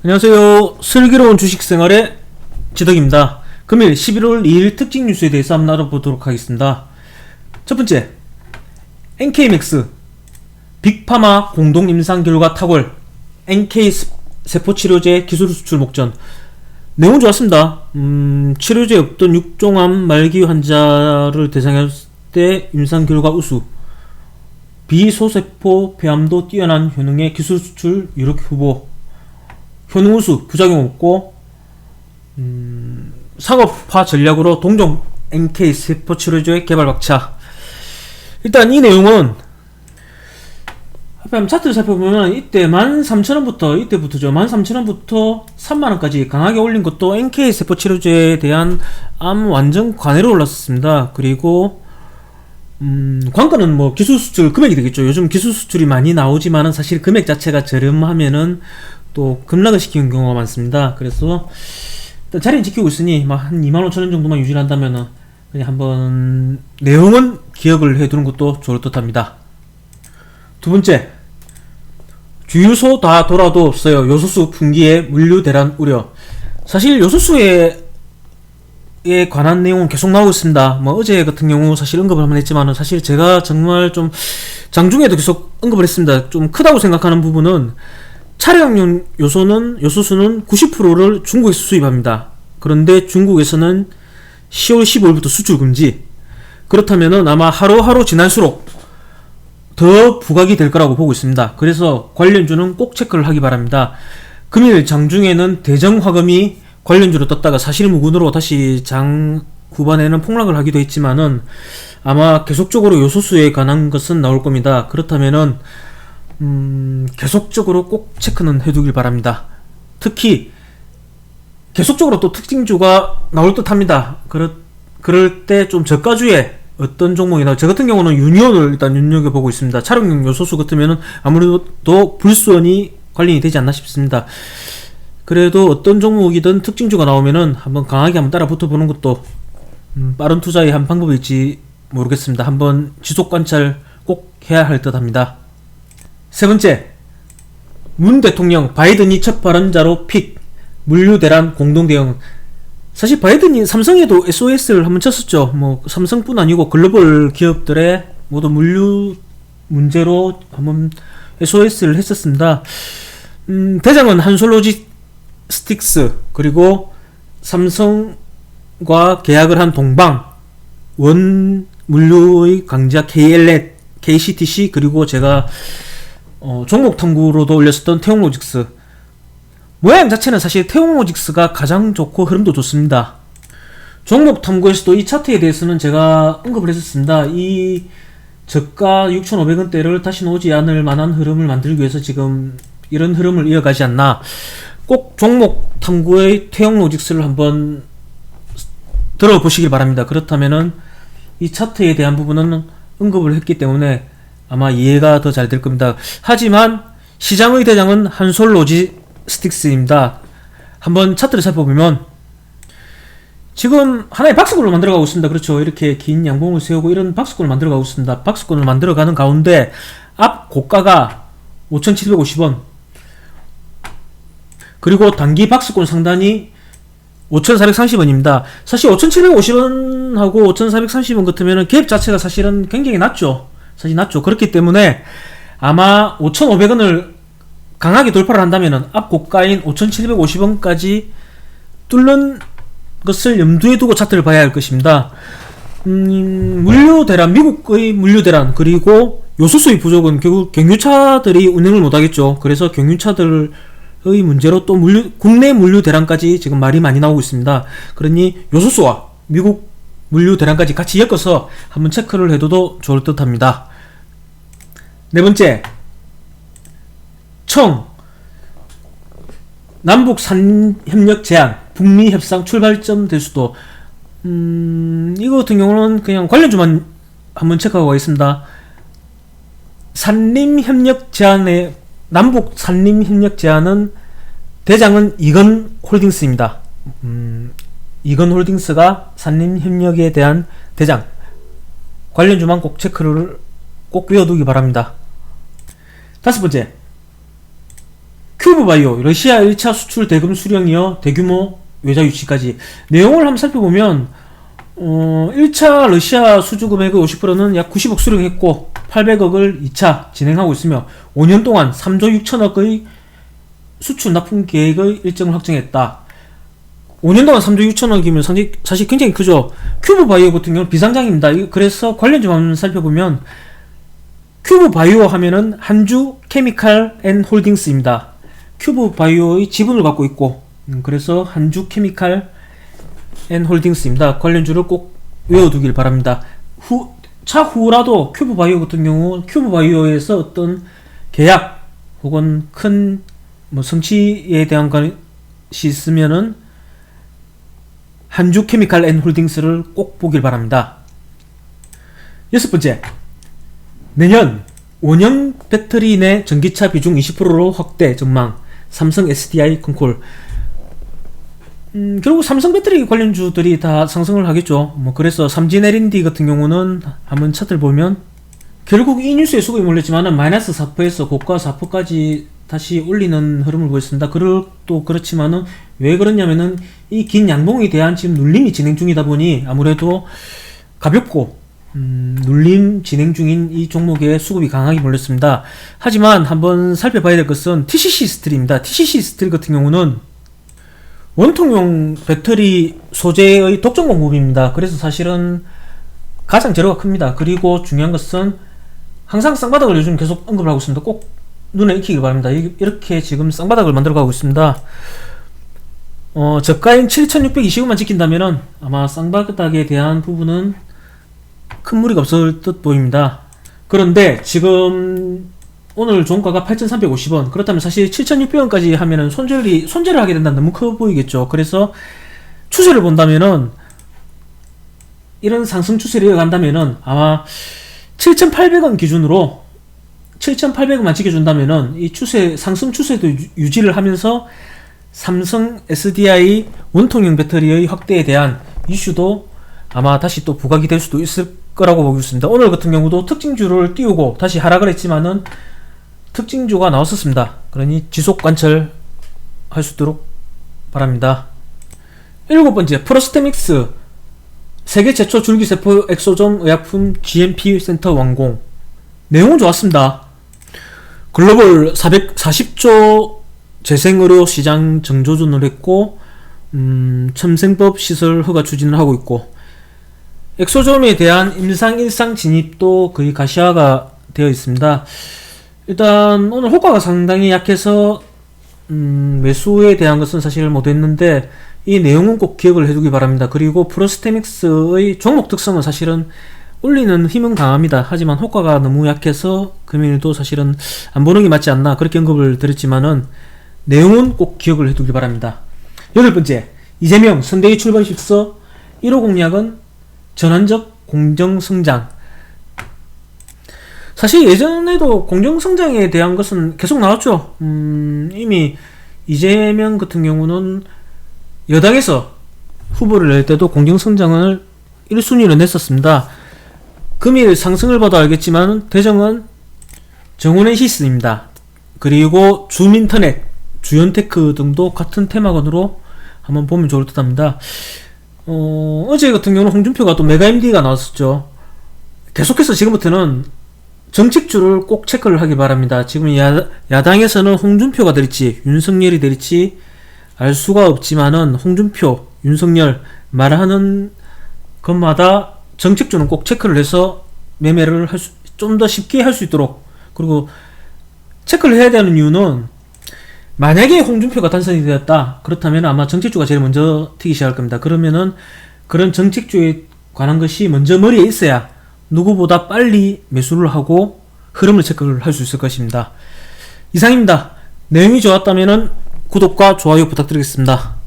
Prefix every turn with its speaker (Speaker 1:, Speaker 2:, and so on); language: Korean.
Speaker 1: 안녕하세요. 슬기로운 주식생활의 지덕입니다. 금일 11월 2일 특징 뉴스에 대해서 한번 알아보도록 하겠습니다. 첫 번째, NK맥스 빅파마 공동 임상 결과 탁월 NK 세포치료제 기술 수출 목전. 내용 좋았습니다. 치료제 없던 육종암 말기 환자를 대상했을 때 임상 결과 우수, 비소세포 폐암도 뛰어난 효능의 기술 수출 유력 후보, 효능 우수, 부작용 없고 상업화 전략으로 동종 NK 세포치료제 개발 박차. 일단 이 내용은 한번 차트를 살펴보면 이때 13,000원부터 이때부터죠. 13,000원부터 30,000원까지 강하게 올린 것도 NK 세포치료제에 대한 암 완전 관해로 올랐습니다. 그리고 관건은 뭐 기술 수출 금액이 되겠죠. 요즘 기술 수출이 많이 나오지만은 사실 금액 자체가 저렴하면은 또 급락을 시키는 경우가 많습니다. 그래서 일단 자리는 지키고 있으니 한 25,000원 정도만 유지한다면은 그냥 한번 내용은 기억을 해두는 것도 좋을 듯합니다. 두 번째, 주유소 다 돌아도 없어요. 요소수 분기에 물류 대란 우려. 사실 요소수에 관한 내용은 계속 나오고 있습니다. 뭐 어제 같은 경우 사실 언급을 한번 했지만은 사실 제가 정말 좀 장중에도 계속 언급을 했습니다. 좀 크다고 생각하는 부분은 차량용 요소수는 90%를 중국에서 수입합니다. 그런데 중국에서는 10월 15일부터 수출 금지. 그렇다면은 아마 하루하루 지날수록 더 부각이 될 거라고 보고 있습니다. 그래서 관련주는 꼭 체크를 하기 바랍니다. 금일 장중에는 대정화금이 관련주로 떴다가 사실무근으로 다시 장 후반에는 폭락을 하기도 했지만은 아마 계속적으로 요소수에 관한 것은 나올 겁니다. 그렇다면은 계속적으로 꼭 체크는 해두길 바랍니다. 특히 계속적으로 또 특징주가 나올 듯 합니다. 그럴 때 좀 저가주에 어떤 종목이나 저 같은 경우는 유니온을 일단 눈여겨보고 있습니다. 차량용 요소수 같으면은 아무래도 불수원이 관련이 되지 않나 싶습니다. 그래도 어떤 종목이든 특징주가 나오면은 한번 강하게 한번 따라 붙어보는 것도 빠른 투자의 한 방법일지 모르겠습니다. 한번 지속 관찰 꼭 해야 할 듯 합니다. 세 번째, 문 대통령 바이든이 첫 발언자로 픽, 물류 대란 공동 대응. 사실 바이든이 삼성에도 SOS를 한번 쳤었죠. 뭐 삼성뿐 아니고 글로벌 기업들의 모두 물류 문제로 한번 SOS를 했었습니다. 대장은 한솔로지스틱스, 그리고 삼성과 계약을 한 동방, 원 물류의 강자 KLN, KCTC, 그리고 제가 종목 탐구로도 올렸었던 태용로직스. 모양 자체는 사실 태용로직스가 가장 좋고 흐름도 좋습니다. 종목 탐구에서도 이 차트에 대해서는 제가 언급을 했었습니다. 이 저가 6,500원대를 다시는 오지 않을 만한 흐름을 만들기 위해서 지금 이런 흐름을 이어가지 않나. 꼭 종목 탐구의 태용로직스를 한번 들어보시길 바랍니다. 그렇다면은 이 차트에 대한 부분은 언급을 했기 때문에 아마 이해가 더 잘 될 겁니다. 하지만 시장의 대장은 한솔로지스틱스입니다. 한번 차트를 살펴보면 지금 하나의 박스권을 만들어가고 있습니다. 그렇죠. 이렇게 긴 양봉을 세우고 이런 박스권을 만들어가고 있습니다. 박스권을 만들어가는 가운데 앞 고가가 5,750원, 그리고 단기 박스권 상단이 5,430원입니다. 사실 5,750원하고 5,430원 같으면 갭 자체가 사실은 굉장히 낮죠. 사실 낮죠. 그렇기 때문에 아마 5,500원을 강하게 돌파를 한다면은 앞 고가인 5,750원까지 뚫는 것을 염두에 두고 차트를 봐야 할 것입니다. 물류 대란, 미국의 물류 대란, 그리고 요소수의 부족은 결국 경유차들이 운행을 못하겠죠. 그래서 경유차들의 문제로 또 국내 물류 대란까지 지금 말이 많이 나오고 있습니다. 그러니 요소수와 미국 물류 대란까지 같이 엮어서 한번 체크를 해둬도 좋을 듯 합니다. 네 번째, 남북 산협력 제안, 북미 협상 출발점 될 수도. 이거 같은 경우는 그냥 관련주만 한번 체크하고 가겠습니다. 산림협력 제안에, 남북 산림협력 제안은 대장은 이건홀딩스입니다. 이건홀딩스가 산림협력에 대한 대장. 관련주만 꼭 체크를 꼭 외워두기 바랍니다. 다섯 번째, 큐브바이오 러시아 1차 수출 대금 수령이어 대규모 외자 유치까지. 내용을 한번 살펴보면 1차 러시아 수주 금액의 50%는 약 90억 수령했고 800억을 2차 진행하고 있으며 5년 동안 3조 6천억의 수출 납품 계획의 일정을 확정했다. 5년 동안 3조 6천억이면 사실 굉장히 크죠. 큐브바이오 같은 경우는 비상장입니다. 그래서 관련 좀 한번 살펴보면 큐브바이오 하면은 한주 케미칼 앤 홀딩스입니다. 큐브바이오의 지분을 갖고 있고 그래서 한주 케미칼 앤 홀딩스입니다. 관련주를 꼭 외워두길 바랍니다. 차후라도 큐브바이오 같은 경우 큐브바이오에서 어떤 계약 혹은 큰 성취에 대한 것이 있으면은 한주 케미칼 앤 홀딩스를 꼭 보길 바랍니다. 6번째, 내년 원형 배터리 내 전기차 비중 20%로 확대 전망. 삼성 SDI 컨콜. 결국 삼성 배터리 관련주들이 다 상승을 하겠죠. 그래서 삼진 L&D 같은 경우는 한번 차트를 보면 결국 이 뉴스에 수급이 몰렸지만은 마이너스 4%에서 고가 4%까지 다시 올리는 흐름을 보였습니다. 또 그렇지만은 왜 그러냐면은 이 긴 양봉에 대한 지금 눌림이 진행 중이다 보니 아무래도 가볍고 눌림 진행 중인 이 종목에 수급이 강하게 몰렸습니다. 하지만 한번 살펴봐야 될 것은 TCC 스틸입니다. TCC 스틸 같은 경우는 원통용 배터리 소재의 독점 공급입니다. 그래서 사실은 가장 재료가 큽니다. 그리고 중요한 것은 항상 쌍바닥을 요즘 계속 언급을 하고 있습니다. 꼭 눈에 익히길 바랍니다. 이렇게 지금 쌍바닥을 만들어가고 있습니다. 저가인 7,620원만 지킨다면은 아마 쌍바닥에 대한 부분은 큰 무리가 없을 듯 보입니다. 그런데 지금 오늘 종가가 8,350원. 그렇다면 사실 7,600원까지 하면은 손절을 하게 된다면 너무 커 보이겠죠. 그래서 추세를 본다면은 이런 상승 추세를 이어간다면은 아마 7,800원 기준으로 7,800원만 지켜준다면은 이 상승 추세도 유지를 하면서 삼성 SDI 원통형 배터리의 확대에 대한 이슈도 아마 다시 또 부각이 될 수도 있을 거라고 보고 있습니다. 오늘 같은 경우도 특징주를 띄우고 다시 하락을 했지만은 특징주가 나왔었습니다. 그러니 지속 관찰할 수 있도록 바랍니다. 7번째, 프로스테믹스 세계 최초 줄기세포 엑소점 의약품 GMP 센터 완공. 내용은 좋았습니다. 글로벌 440조 재생의료 시장 정조준을 했고 첨생법 시설 허가 추진을 하고 있고 엑소점에 대한 임상 진입도 거의 가시화가 되어 있습니다. 일단 오늘 호가가 상당히 약해서 매수에 대한 것은 사실 못했는데 이 내용은 꼭 기억을 해두기 바랍니다. 그리고 프로스테믹스의 종목 특성은 사실은 올리는 힘은 강합니다. 하지만 호가가 너무 약해서 금일도 사실은 안 보는 게 맞지 않나 그렇게 언급을 드렸지만은 내용은 꼭 기억을 해두기 바랍니다. 8번째, 이재명 선대위 출범식서 1호 공약은 전환적 공정성장. 사실 예전에도 공정성장에 대한 것은 계속 나왔죠. 이미 이재명 같은 경우는 여당에서 후보를 낼 때도 공정성장을 1순위로 냈었습니다. 금일 상승을 봐도 알겠지만 대정은 정원의 시스입니다. 그리고 줌인터넷, 주연테크 등도 같은 테마건으로 한번 보면 좋을 듯 합니다. 어제 같은 경우는 홍준표가 또 메가MD가 나왔었죠. 계속해서 지금부터는 정책주를 꼭 체크를 하기 바랍니다. 지금 야당에서는 홍준표가 될지 윤석열이 될지 알 수가 없지만은 홍준표, 윤석열 말하는 것마다 정책주는 꼭 체크를 해서 매매를 좀 더 쉽게 할 수 있도록. 그리고 체크를 해야 되는 이유는 만약에 홍준표가 당선이 되었다 그렇다면 아마 정책주가 제일 먼저 튀기 시작할 겁니다. 그러면은 그런 정책주에 관한 것이 먼저 머리에 있어야 누구보다 빨리 매수를 하고 흐름을 체크를 할 수 있을 것입니다. 이상입니다. 내용이 좋았다면 구독과 좋아요 부탁드리겠습니다.